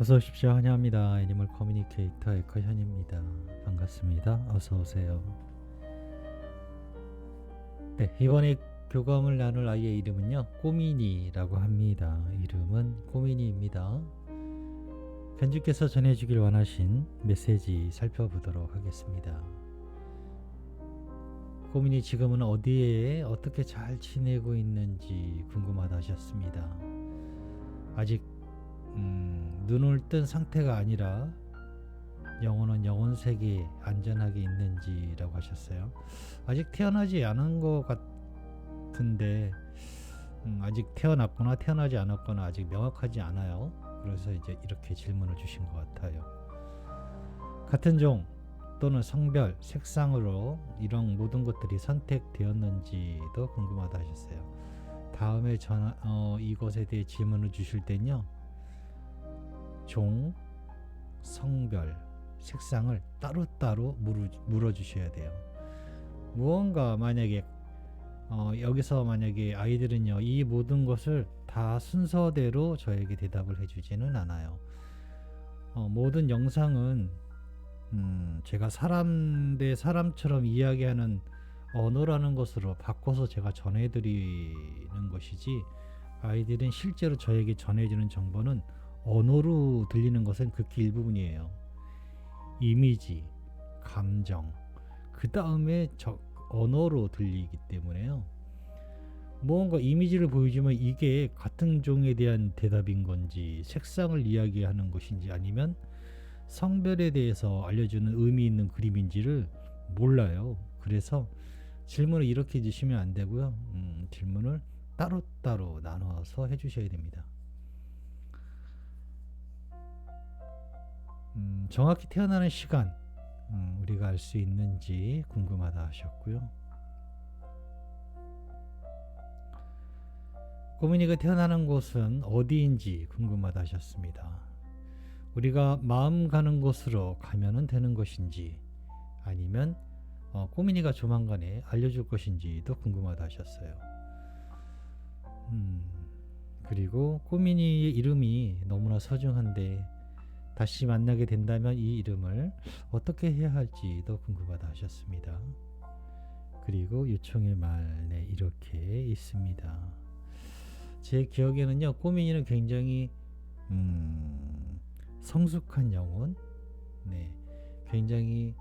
어서 오십시오. 환영합니다. 애니멀 커뮤니케이터 에커현입니다. 반갑습니다. 어서 오세요. 네, 이번에 교감을 나눌 아이의 이름은요, 꼬미니라고 합니다. 이름은 꼬미니입니다. 견주께서 전해주길 원하신 메시지 살펴보도록 하겠습니다. 꼬미니 지금은 어디에 어떻게 잘 지내고 있는지 궁금하다 하셨습니다. 아직 눈을 뜬 상태가 아니라 영혼은 영혼 세계에 안전하게 있는지라고 하셨어요. 아직 태어나지 않은 것 같은데 아직 태어났거나 태어나지 않았거나 아직 명확하지 않아요. 그래서 이제 이렇게 질문을 주신 것 같아요. 같은 종 또는 성별, 색상으로 이런 모든 것들이 선택되었는지도 궁금하다 하셨어요. 다음에 이것에 대해 질문을 주실 땐요, 종, 성별, 색상을 따로따로 물어주셔야 돼요. 무언가 만약에 여기서 만약에 아이들은요, 이 모든 것을 다 순서대로 저에게 대답을 해주지는 않아요. 모든 영상은 제가 사람 대 사람처럼 이야기하는 언어라는 것으로 바꿔서 제가 전해드리는 것이지, 아이들은 실제로 저에게 전해주는 정보는 언어로 들리는 것은 극히 일부분이에요. 이미지, 감정, 그 다음에 언어로 들리기 때문에요. 무언가 이미지를 보여주면 이게 같은 종에 대한 대답인 건지, 색상을 이야기하는 것인지, 아니면 성별에 대해서 알려주는 의미 있는 그림인지를 몰라요. 그래서 질문을 이렇게 주시면 안 되고요. 질문을 따로따로 나눠서 해주셔야 됩니다. 정확히 태어나는 시간 우리가 알 수 있는지 궁금하다 하셨고요. 꼬미니가 태어나는 곳은 어디인지 궁금하다 하셨습니다. 우리가 마음 가는 곳으로 가면 되는 것인지, 아니면 꼬미니가 조만간에 알려줄 것인지도 궁금하다 하셨어요. 그리고 꼬미니의 이름이 너무나 소중한데 다시 만나게 된다면 이 이름을 어떻게 해야 할지도 궁금하다 하셨습니다. 그리고 요청의 말, 네, 이렇게 있습니다. 제 기억에는요, 꼬미니는 굉장히 성숙한 영혼, 네, 굉장히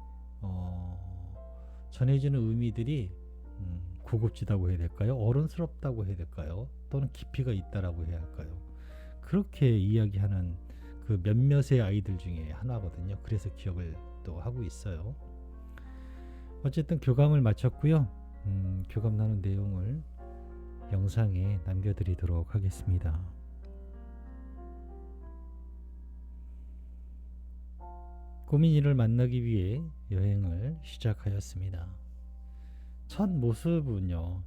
전해주는 의미들이 고급지다고 해야 될까요? 어른스럽다고 해야 될까요? 또는 깊이가 있다라고 해야 할까요? 그렇게 이야기하는 그 몇몇의 아이들 중에 하나거든요. 그래서 기억을 또 하고 있어요. 어쨌든 교감을 마쳤고요. 교감 나눈 내용을 영상에 남겨드리도록 하겠습니다. 꼬민이를 만나기 위해 여행을 시작하였습니다. 첫 모습은요,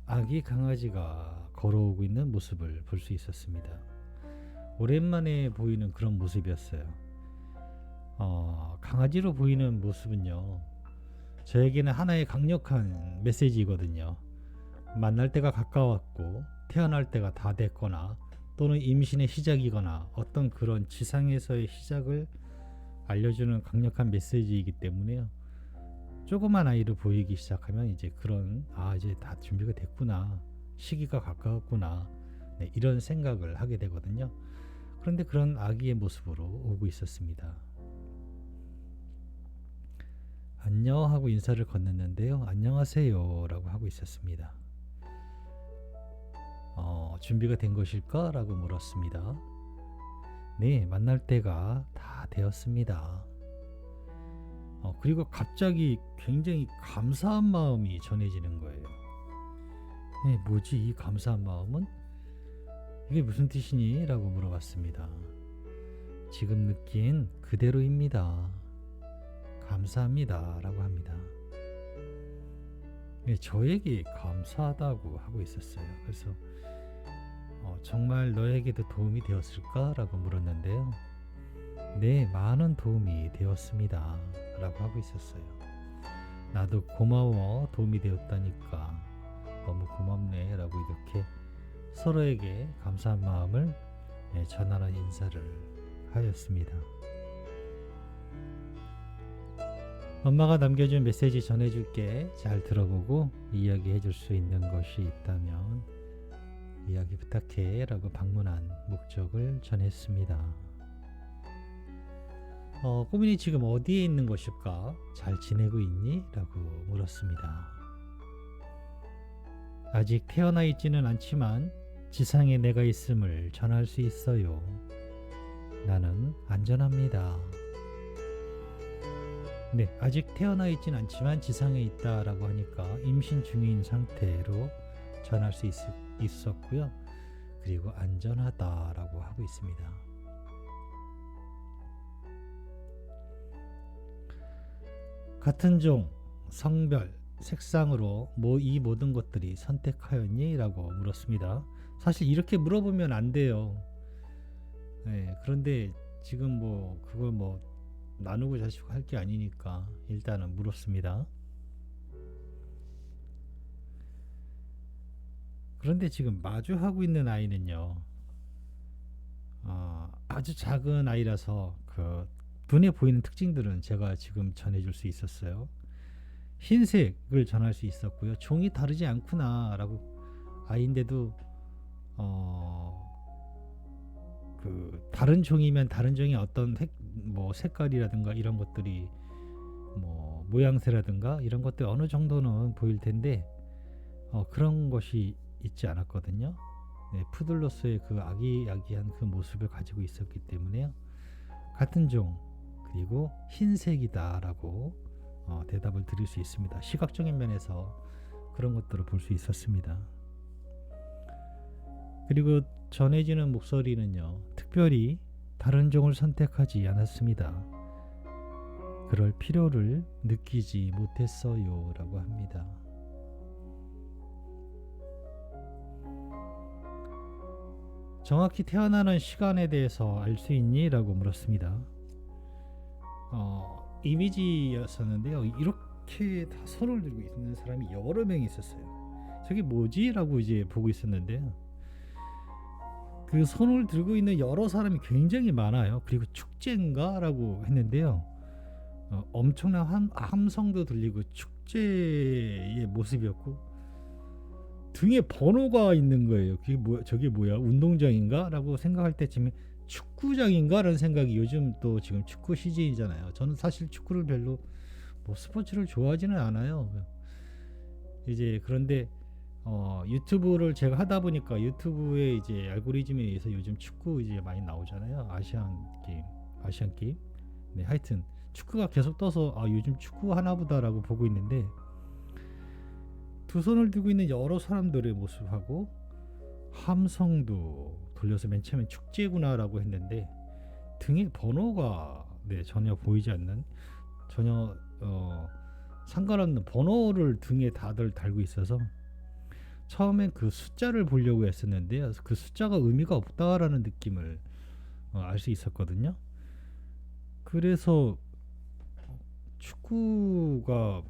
아기 강아지가 걸어오고 있는 모습을 볼 수 있었습니다. 오랜만에 보이는 그런 모습이었어요. 강아지로 보이는 모습은요, 저에게는 하나의 강력한 메시지거든요. 만날 때가 가까웠고 태어날 때가 다 됐거나 또는 임신의 시작이거나 어떤 그런 지상에서의 시작을 알려주는 강력한 메시지이기 때문에요. 조그만 아이로 보이기 시작하면 이제 그런 이제 다 준비가 됐구나, 시기가 가까웠구나, 네, 이런 생각을 하게 되거든요. 그런데 그런 아기의 모습으로 오고 있었습니다. 안녕 하고 인사를 건넸는데요, 안녕하세요 라고 하고 있었습니다. 준비가 된 것일까? 라고 물었습니다. 네, 만날 때가 다 되었습니다. 그리고 갑자기 굉장히 감사한 마음이 전해지는 거예요. 네, 뭐지 이 감사한 마음은? 이게 무슨 뜻이니? 라고 물어봤습니다. 지금 느낀 그대로입니다. 감사합니다 라고 합니다. 네, 저에게 감사하다고 하고 있었어요. 그래서 정말 너에게도 도움이 되었을까? 라고 물었는데요. 네, 많은 도움이 되었습니다 라고 하고 있었어요. 나도 고마워, 도움이 되었다니까 너무 고맙네 라고 이렇게 서로에게 감사한 마음을 전하는 인사를 하였습니다. 엄마가 남겨준 메시지 전해줄게. 잘 들어보고 이야기해 줄 수 있는 것이 있다면 이야기 부탁해 라고 방문한 목적을 전했습니다. 꼬민이 지금 어디에 있는 것일까? 잘 지내고 있니? 라고 물었습니다. 아직 태어나 있지는 않지만 지상에 내가 있음을 전할 수 있어요. 나는 안전합니다. 네, 아직 태어나 있진 않지만 지상에 있다라고 하니까 임신 중인 상태로 전할 수 있었고요. 그리고 안전하다라고 하고 있습니다. 같은 종, 성별, 색상으로 이 모든 것들이 선택하였니? 라고 물었습니다. 사실 이렇게 물어보면 안 돼요. 네, 그런데 지금 그걸 나누고 자시고 할 게 아니니까 일단은 물었습니다. 그런데 지금 마주하고 있는 아이는요, 아주 작은 아이라서 그 눈에 보이는 특징들은 제가 지금 전해줄 수 있었어요. 흰색을 전할 수 있었고요. 종이 다르지 않구나 라고, 아이인데도 다른 종이면 다른 종의 어떤 색깔이라든가 이런 것들이 모양새라든가 이런 것들 어느 정도는 보일 텐데 그런 것이 있지 않았거든요. 네, 푸들로서의 그 아기야기한 그 모습을 가지고 있었기 때문에요. 같은 종 그리고 흰색이다라고 대답을 드릴 수 있습니다. 시각적인 면에서 그런 것들을 볼 수 있었습니다. 그리고 전해지는 목소리는요, 특별히 다른 종을 선택하지 않았습니다. 그럴 필요를 느끼지 못했어요 라고 합니다. 정확히 태어나는 시간에 대해서 알 수 있니? 라고 물었습니다. 이미지였었는데요, 이렇게 다 손을 들고 있는 사람이 여러 명이 있었어요. 저게 뭐지? 라고 이제 보고 있었는데요, 그 손을 들고 있는 여러 사람이 굉장히 많아요. 그리고 축제인가? 라고 했는데요, 엄청난 함성도 들리고 축제의 모습이었고 등에 번호가 있는 거예요. 저게 뭐야? 운동장인가? 라고 생각할 때쯤에 축구장인가? 라는 생각이, 요즘 또 지금 축구 시즌이잖아요. 저는 사실 축구를 별로 스포츠를 좋아하지는 않아요. 이제 그런데 유튜브를 제가 하다 보니까 유튜브에 이제 알고리즘에 의해서 요즘 축구 이제 많이 나오잖아요. 아시안 게임. 네, 하여튼 축구가 계속 떠서 요즘 축구 하나보다라고 보고 있는데, 두 손을 들고 있는 여러 사람들의 모습하고 함성도 돌려서 맨 처음엔 축제구나라고 했는데 등에 번호가 전혀 보이지 않는, 전혀 상관없는 번호를 등에 다들 달고 있어서 처음엔 그 숫자를 보려고 했었는데요, 그 숫자가 의미가 없다라는 느낌을 알 수 있었거든요. 그래서 축구가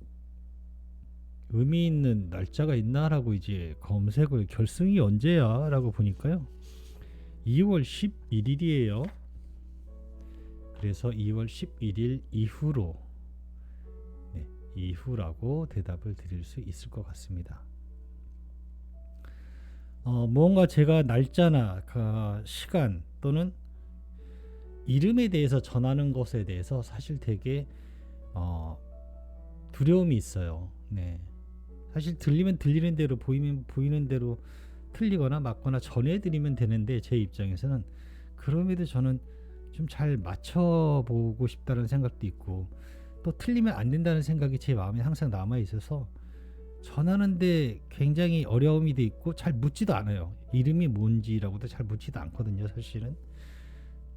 의미 있는 날짜가 있나라고 이제 검색을, 결승이 언제야? 라고 보니까요, 2월 11일이에요. 그래서 2월 11일 이후로, 이후라고 대답을 드릴 수 있을 것 같습니다. 무언가 제가 날짜나 시간 또는 이름에 대해서 전하는 것에 대해서 사실 되게 두려움이 있어요. 네. 사실 들리면 들리는 대로, 보이면 보이는 대로 틀리거나 맞거나 전해드리면 되는데, 제 입장에서는 그럼에도 저는 좀 잘 맞춰보고 싶다는 생각도 있고, 또 틀리면 안 된다는 생각이 제 마음에 항상 남아 있어서 전하는데 굉장히 어려움이 돼 있고, 잘 묻지도 않아요. 이름이 뭔지라고도 잘 묻지도 않거든요. 사실은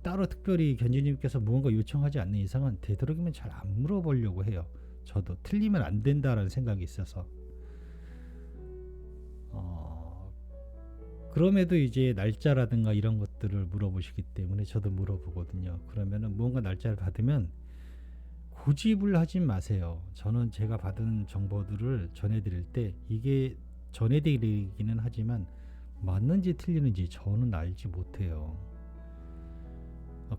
따로 특별히 견주님께서 무언가 요청하지 않는 이상은 되도록이면 잘 안 물어보려고 해요. 저도 틀리면 안 된다라는 생각이 있어서. 그럼에도 이제 날짜라든가 이런 것들을 물어보시기 때문에 저도 물어보거든요. 그러면은 무언가 날짜를 받으면 고집을 하지 마세요. 저는 제가 받은 정보들을 전해드릴 때 이게 전해드리기는 하지만 맞는지 틀리는지 저는 알지 못해요.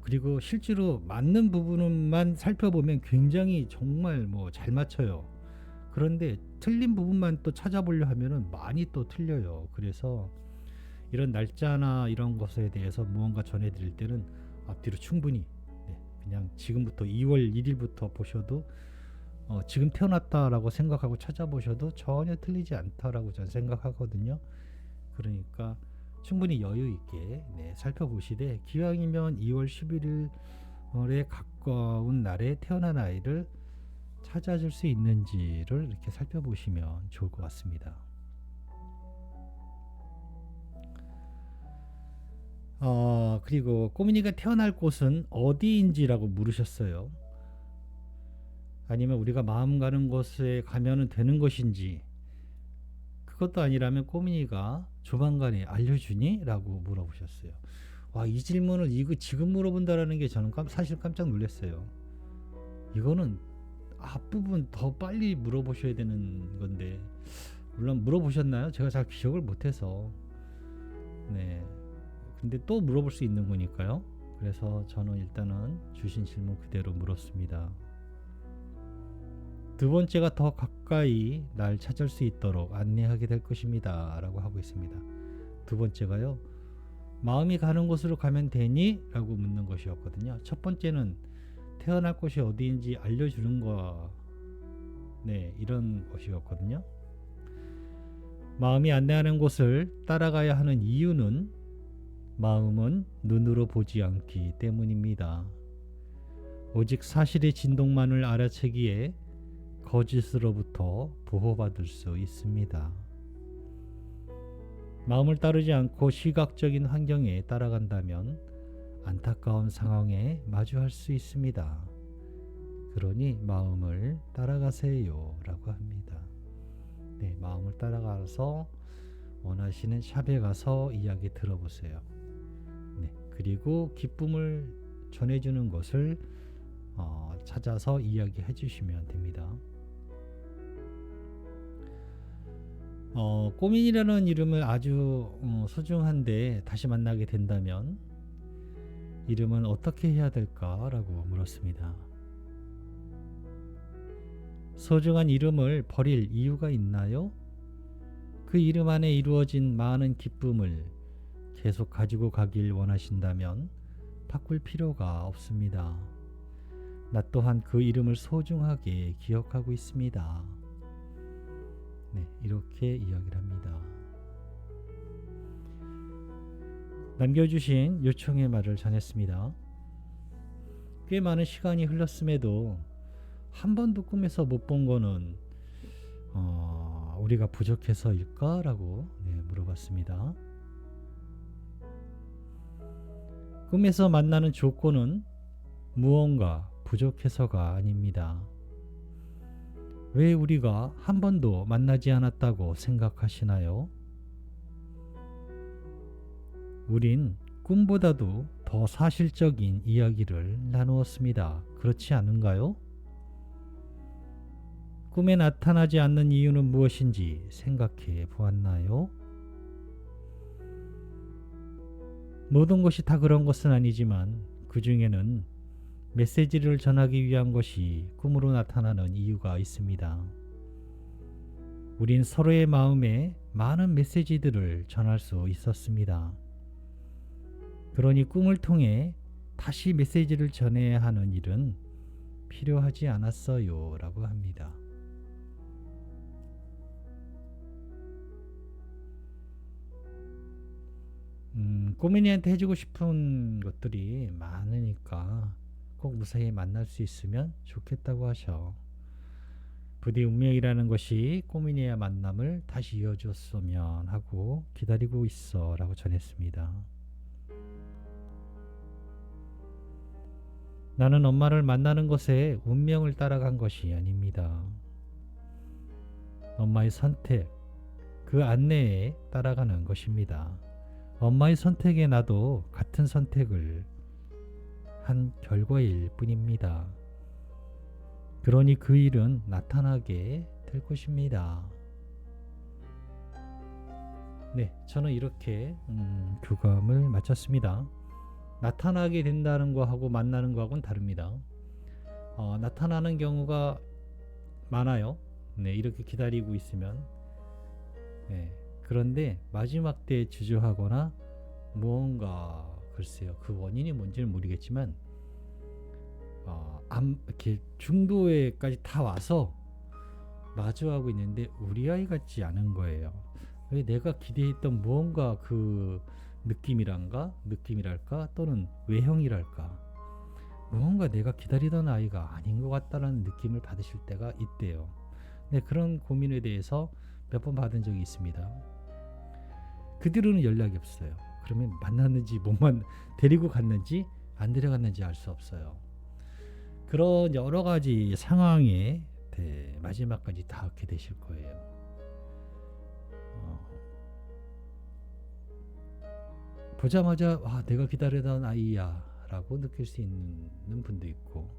그리고 실제로 맞는 부분만 살펴보면 굉장히 정말 뭐 잘 맞춰요. 그런데 틀린 부분만 또 찾아보려 하면은 많이 또 틀려요. 그래서 이런 날짜나 이런 것에 대해서 무언가 전해드릴 때는 앞뒤로 충분히, 그냥 지금부터 2월 1일부터 보셔도 지금 태어났다라고 생각하고 찾아보셔도 전혀 틀리지 않다라고 저는 생각하거든요. 그러니까 충분히 여유 있게 살펴보시되, 기왕이면 2월 11일에 가까운 날에 태어난 아이를 찾아줄 수 있는지를 이렇게 살펴보시면 좋을 것 같습니다. 그리고 꼬민이가 태어날 곳은 어디인지라고 물으셨어요. 아니면 우리가 마음 가는 곳에 가면 되는 것인지, 그것도 아니라면 꼬민이가 조만간에 알려주니? 라고 물어보셨어요. 이 질문을 지금 물어본다라는 게 저는 사실 깜짝 놀랐어요. 이거는 앞부분 더 빨리 물어보셔야 되는 건데, 물론 물어보셨나요? 제가 잘 기억을 못해서. 근데 또 물어볼 수 있는 거니까요. 그래서 저는 일단은 주신 질문 그대로 물었습니다. 두 번째가 더 가까이 날 찾을 수 있도록 안내하게 될 것입니다 라고 하고 있습니다. 두 번째가요, 마음이 가는 곳으로 가면 되니? 라고 묻는 것이었거든요. 첫 번째는 태어날 곳이 어디인지 알려주는 거, 이런 것이었거든요. 마음이 안내하는 곳을 따라가야 하는 이유는 마음은 눈으로 보지 않기 때문입니다. 오직 사실의 진동만을 알아채기에 거짓으로부터 보호받을 수 있습니다. 마음을 따르지 않고 시각적인 환경에 따라간다면 안타까운 상황에 마주할 수 있습니다. 그러니 마음을 따라가세요 라고 합니다. 마음을 따라가서 원하시는 샵에 가서 이야기 들어보세요. 그리고 기쁨을 전해주는 것을 찾아서 이야기해 주시면 됩니다. 꼬민이라는 이름을 아주 소중한데 다시 만나게 된다면 이름은 어떻게 해야 될까라고 물었습니다. 소중한 이름을 버릴 이유가 있나요? 그 이름 안에 이루어진 많은 기쁨을 계속 가지고 가길 원하신다면 바꿀 필요가 없습니다. 나 또한 그 이름을 소중하게 기억하고 있습니다. 이렇게 이야기를 합니다. 남겨주신 요청의 말을 전했습니다. 꽤 많은 시간이 흘렀음에도 한 번도 꿈에서 못 본 거는 우리가 부족해서일까? 라고 물어봤습니다. 꿈에서 만나는 조건은 무언가 부족해서가 아닙니다. 왜 우리가 한 번도 만나지 않았다고 생각하시나요? 우린 꿈보다도 더 사실적인 이야기를 나누었습니다. 그렇지 않은가요? 꿈에 나타나지 않는 이유는 무엇인지 생각해 보았나요? 모든 것이 다 그런 것은 아니지만 그 중에는 메시지를 전하기 위한 것이 꿈으로 나타나는 이유가 있습니다. 우린 서로의 마음에 많은 메시지들을 전할 수 있었습니다. 그러니 꿈을 통해 다시 메시지를 전해야 하는 일은 필요하지 않았어요 라고 합니다. 꼬민이한테 해주고 싶은 것들이 많으니까 꼭 무사히 만날 수 있으면 좋겠다고 하셔. 부디 운명이라는 것이 꼬민이의 만남을 다시 이어줬으면 하고 기다리고 있어 라고 전했습니다. 나는 엄마를 만나는 것에 운명을 따라간 것이 아닙니다. 엄마의 선택, 그 안내에 따라가는 것입니다. 엄마의 선택에 나도 같은 선택을 한 결과일 뿐입니다. 그러니 그 일은 나타나게 될 것입니다. 저는 이렇게 교감을 마쳤습니다. 나타나게 된다는 거하고 만나는 거하고는 다릅니다. 나타나는 경우가 많아요. 네, 이렇게 기다리고 있으면. 네, 그런데 마지막 때에 주저하거나 무언가 글쎄요, 그 원인이 뭔지는 모르겠지만 이렇게 중도에까지 다 와서 마주하고 있는데 우리 아이 같지 않은 거예요. 왜 내가 기대했던 무언가 그 느낌이랄까 또는 외형이랄까 무언가 내가 기다리던 아이가 아닌 것 같다는 느낌을 받으실 때가 있대요. 네, 그런 고민에 대해서 몇 번 받은 적이 있습니다. 그 뒤로는 연락이 없어요. 그러면 만났는지 데리고 갔는지 안 데려갔는지 알 수 없어요. 그런 여러 가지 상황에 마지막까지 닿게 되실 거예요. 보자마자 내가 기다리던 아이야 라고 느낄 수 있는 분도 있고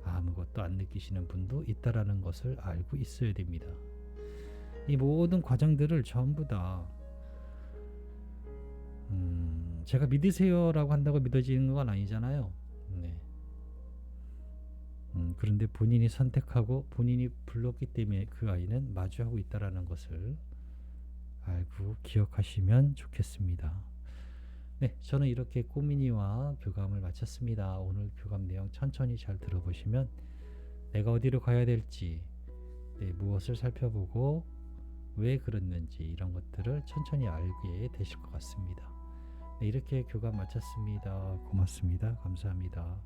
아무것도 안 느끼시는 분도 있다라는 것을 알고 있어야 됩니다. 이 모든 과정들을 전부 다 제가 믿으세요라고 한다고 믿어지는 건 아니잖아요. 네. 그런데 본인이 선택하고 본인이 불렀기 때문에 그 아이는 마주하고 있다라는 것을 알고 기억하시면 좋겠습니다. 네, 저는 이렇게 꼬미니와 교감을 마쳤습니다. 오늘 교감 내용 천천히 잘 들어보시면 내가 어디로 가야 될지, 무엇을 살펴보고 왜 그랬는지 이런 것들을 천천히 알게 되실 것 같습니다. 네, 이렇게 교감 마쳤습니다. 고맙습니다. 감사합니다.